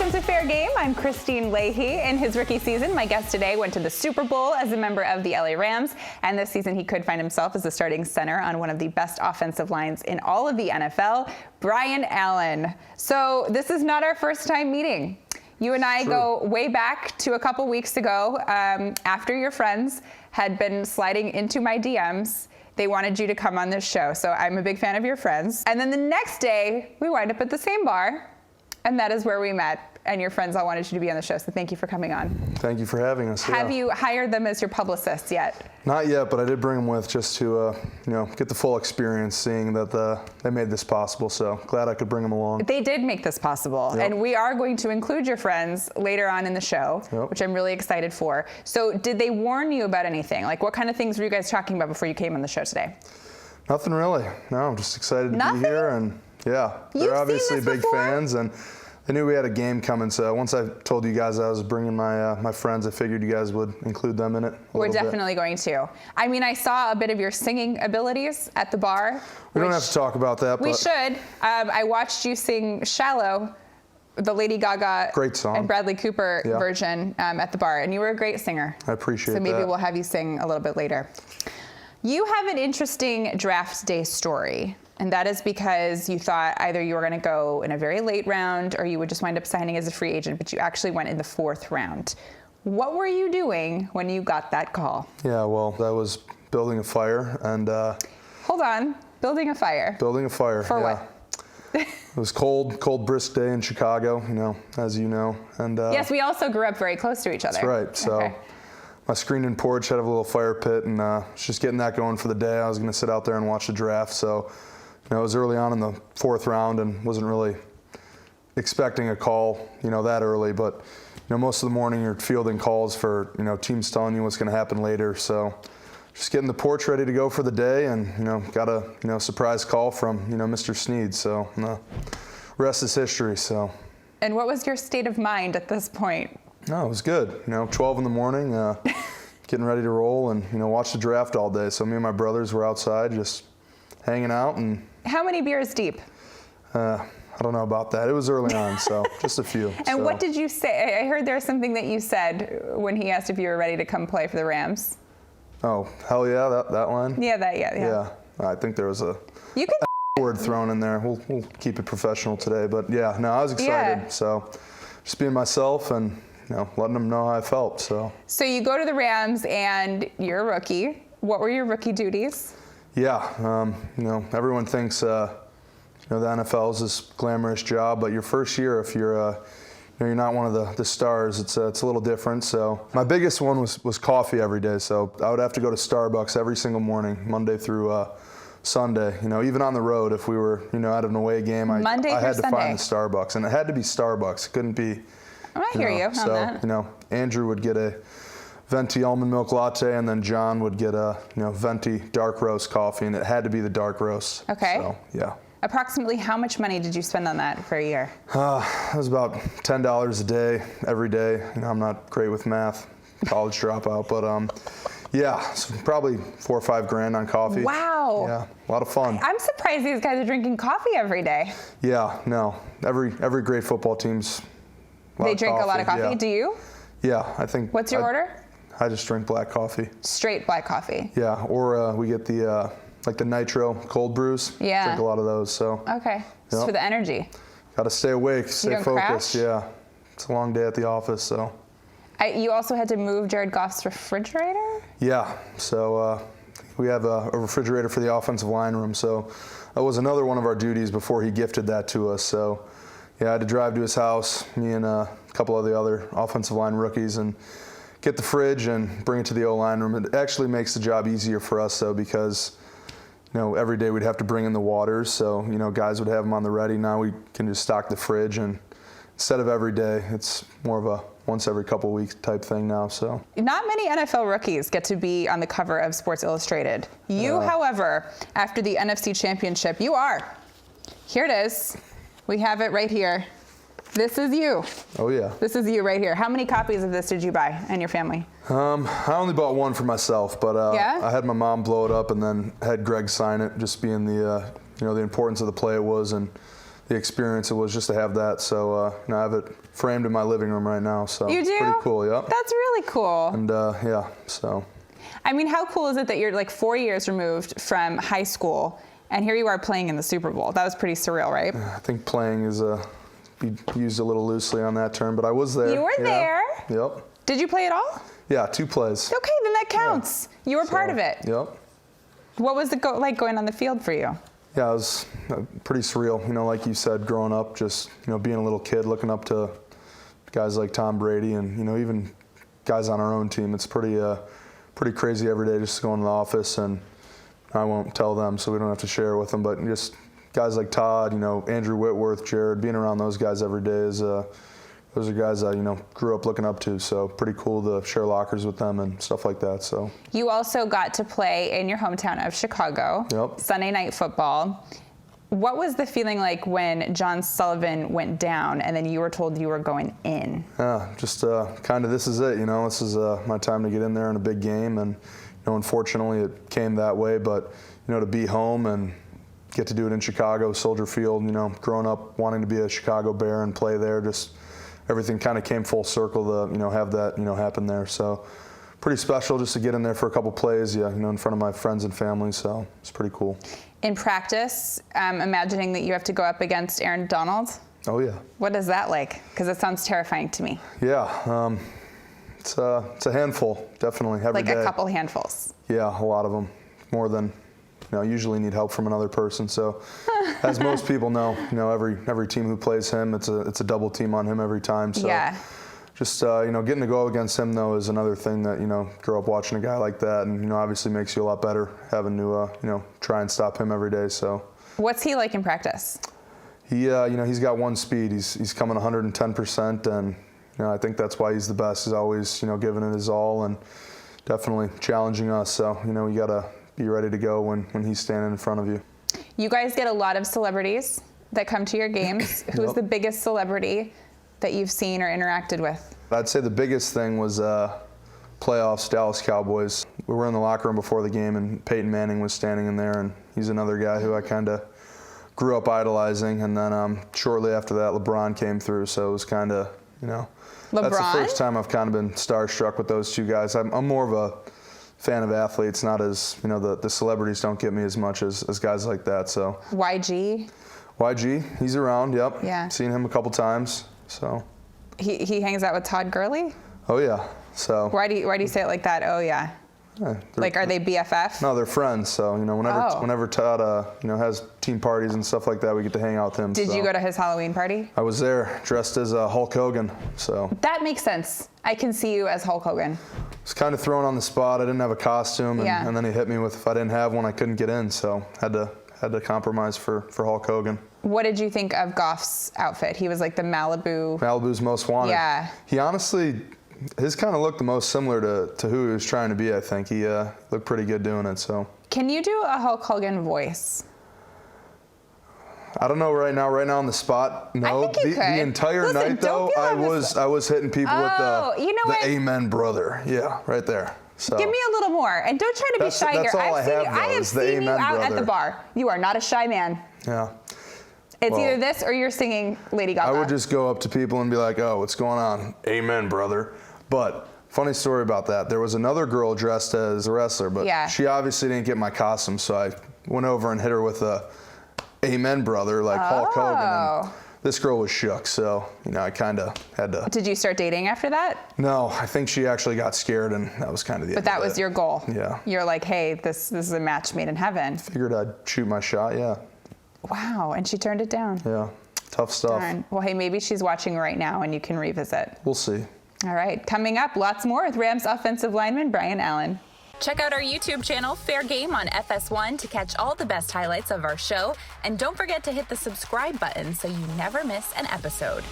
Welcome to Fair Game. I'm Kristine Leahy. In his rookie season, my guest today went to the Super Bowl as a member of the LA Rams, and this season he could find himself as the starting center on one of the best offensive lines in all of the NFL, Brian Allen. So this is not our first time meeting. You and I go way back to a couple weeks ago after your friends had been sliding into my DMs. They wanted you to come on this show, so I'm a big fan of your friends. And then the next day, we wind up at the same bar, and that is where we met. And your friends all wanted you to be on the show, so thank you for coming on. Thank you for having us. Have you hired them as your publicists yet? Not yet, but I did bring them with just to, get the full experience, seeing that they made this possible. So glad I could bring them along. They did make this possible, and we are going to include your friends later on in the show, which I'm really excited for. So did they warn you about anything? Like, what kind of things were you guys talking about before you came on the show today? Nothing really. No, I'm just excited to be here, and they're obviously big fans, and they knew we had a game coming, so once I told you guys I was bringing my friends, I figured you guys would include them in it. We're definitely going to. I mean, I saw a bit of your singing abilities at the bar. We don't have to talk about that. We should. I watched you sing "Shallow," the Lady Gaga great song and Bradley Cooper version at the bar, and you were a great singer. I appreciate that. So maybe we'll have you sing a little bit later. You have an interesting draft day story. And that is because you thought either you were going to go in a very late round or you would just wind up signing as a free agent, but you actually went in the 4th round. What were you doing when you got that call? Yeah, well, I was building a fire and... Hold on. Building a fire? Building a fire, For what? It was cold, brisk day in Chicago, as you know. And yes, we also grew up very close to each other. That's right. So my screened-in porch had a little fire pit, and just getting that going for the day. I was going to sit out there and watch the draft, so... it was early on in the 4th round and wasn't really expecting a call, that early. But, most of the morning you're fielding calls for, teams telling you what's going to happen later. So just getting the porch ready to go for the day and, got a, surprise call from, Mr. Sneed. So rest is history. So. And what was your state of mind at this point? No, it was good. 12 in the morning, getting ready to roll and, watch the draft all day. So me and my brothers were outside just hanging out. And how many beers deep? I don't know about that. It was early on, so just a few. And what did you say? I heard there was something that you said when he asked if you were ready to come play for the Rams. Oh, hell yeah, that line? Yeah, Yeah, I think there was a word thrown in there. We'll keep it professional today, but yeah, no, I was excited. Yeah. So just being myself and letting them know how I felt. So you go to the Rams and you're a rookie. What were your rookie duties? Yeah, everyone thinks, the NFL is this glamorous job, but your first year, if you're, you're not one of the stars, it's a little different. So my biggest one was coffee every day. So I would have to go to Starbucks every single morning, Monday through Sunday. Even on the road, if we were, at an away game, I had to find the Starbucks, and it had to be Starbucks. It couldn't be. I hear you on that. So Andrew would get a venti almond milk latte, and then John would get a venti dark roast coffee, and it had to be the dark roast. Okay. So, yeah. Approximately how much money did you spend on that for a year? It was about $10 a day, every day. I'm not great with math, college dropout, but so probably $4 or $5 grand on coffee. Wow. Yeah, a lot of fun. I'm surprised these guys are drinking coffee every day. Yeah, no, every great football team's. They drink a lot of coffee. Yeah. Do you? Yeah, I think. What's your order? I just drink black coffee. Straight black coffee. Yeah, or we get the the nitro cold brews. Yeah. Drink a lot of those. So. Okay. Just for the energy. Got to stay awake, stay focused. Crash? Yeah, it's a long day at the office. So. You also had to move Jared Goff's refrigerator? Yeah. So we have a refrigerator for the offensive line room. So that was another one of our duties before he gifted that to us. So. Yeah, I had to drive to his house, me and a couple of the other offensive line rookies, and get the fridge and bring it to the O-line room. It actually makes the job easier for us, though, because every day we'd have to bring in the waters, so guys would have them on the ready. Now we can just stock the fridge, and instead of every day, it's more of a once every couple weeks type thing now. So not many NFL rookies get to be on the cover of Sports Illustrated. You, however, after the NFC Championship, you are. Here it is. We have it right here. This is you. Oh, yeah. This is you right here. How many copies of this did you buy and your family? I only bought one for myself, but I had my mom blow it up and then had Greg sign it, just being the the importance of the play it was, and the experience it was just to have that. So I have it framed in my living room right now. So you do? It's pretty cool, yep. That's really cool. And so. I mean, how cool is it that you're like 4 years removed from high school, and here you are playing in the Super Bowl? That was pretty surreal, right? I think playing is be used a little loosely on that term, but I was there. You were there? Yep. Did you play at all? Yeah, 2 plays. Okay, then that counts. Yeah. You were part of it. Yep. What was it like going on the field for you? Yeah, it was pretty surreal. Like you said, growing up, just, being a little kid, looking up to guys like Tom Brady and, even guys on our own team. It's pretty crazy every day just to go in the office, and I won't tell them so we don't have to share with them, but just guys like Todd, Andrew Whitworth, Jared, being around those guys every day is, those are guys I, grew up looking up to, so pretty cool to share lockers with them and stuff like that. So you also got to play in your hometown of Chicago. Yep. Sunday Night Football. What was the feeling like when John Sullivan went down and then you were told you were going in? Yeah, just kind of this is it, this is my time to get in there in a big game, and unfortunately it came that way, but to be home and get to do it in Chicago, Soldier Field, growing up wanting to be a Chicago Bear and play there, just everything kind of came full circle to have that happen there. So pretty special just to get in there for a couple plays, in front of my friends and family. So it's pretty cool. In practice, imagining that you have to go up against Aaron Donald. Oh yeah. What is that like? Because it sounds terrifying to me. Yeah, it's a handful, definitely every day. Like a couple handfuls. Yeah, a lot of them, more than. Usually need help from another person. So, as most people know, every team who plays him, it's a double team on him every time. So, yeah. Just getting to go against him though is another thing that grew up watching a guy like that, and obviously makes you a lot better having to try and stop him every day. So, what's he like in practice? He's got one speed. He's coming 110%, and I think that's why he's the best. He's always giving it his all and definitely challenging us. So, you gotta be ready to go when he's standing in front of you. You guys get a lot of celebrities that come to your games. Who's the biggest celebrity that you've seen or interacted with? I'd say the biggest thing was playoffs, Dallas Cowboys. We were in the locker room before the game, and Peyton Manning was standing in there, and he's another guy who I kind of grew up idolizing. And then shortly after that, LeBron came through, so it was kind of, LeBron? That's the first time I've kind of been starstruck with those 2 guys. I'm more of a fan of athletes, not as, the celebrities don't get me as much as guys like that. So YG, he's around, yep. Yeah. Seen him a couple times, so. He hangs out with Todd Gurley? Oh yeah, so. Why do you say it like that? Oh yeah. Like, are they BFF? No, they're friends. So whenever Todd has team parties and stuff like that, we get to hang out with him. Did you go to his Halloween party? I was there, dressed as Hulk Hogan. So that makes sense. I can see you as Hulk Hogan. Was kind of thrown on the spot. I didn't have a costume, and then he hit me with, if I didn't have one, I couldn't get in. So had to compromise for Hulk Hogan. What did you think of Goff's outfit? He was like the Malibu's Most Wanted. Yeah. He honestly. His kind of looked the most similar to who he was trying to be, I think. He looked pretty good doing it, so. Can you do a Hulk Hogan voice? I don't know right now on the spot. No. I think you could. The entire night, though, I was hitting people with the Amen brother. Yeah, right there. So. Give me a little more. And don't try to be shy here. I have seen you out at the bar. You are not a shy man. Yeah. It's either this or you're singing Lady Gaga. I would just go up to people and be like, oh, what's going on? Amen, brother. But funny story about that. There was another girl dressed as a wrestler, but she obviously didn't get my costume, so I went over and hit her with a Amen, brother, like Hulk Hogan. And this girl was shook, so, I kind of had to. Did you start dating after that? No, I think she actually got scared, and that was kind of the end of it. But that was your goal? Yeah. You're like, hey, this is a match made in heaven. Figured I'd shoot my shot, yeah. Wow, and she turned it down. Yeah, tough stuff. Darn. Well, hey, maybe she's watching right now and you can revisit. We'll see. All right, coming up, lots more with Rams offensive lineman Brian Allen. Check out our YouTube channel, Fair Game on FS1, to catch all the best highlights of our show. And don't forget to hit the subscribe button so you never miss an episode.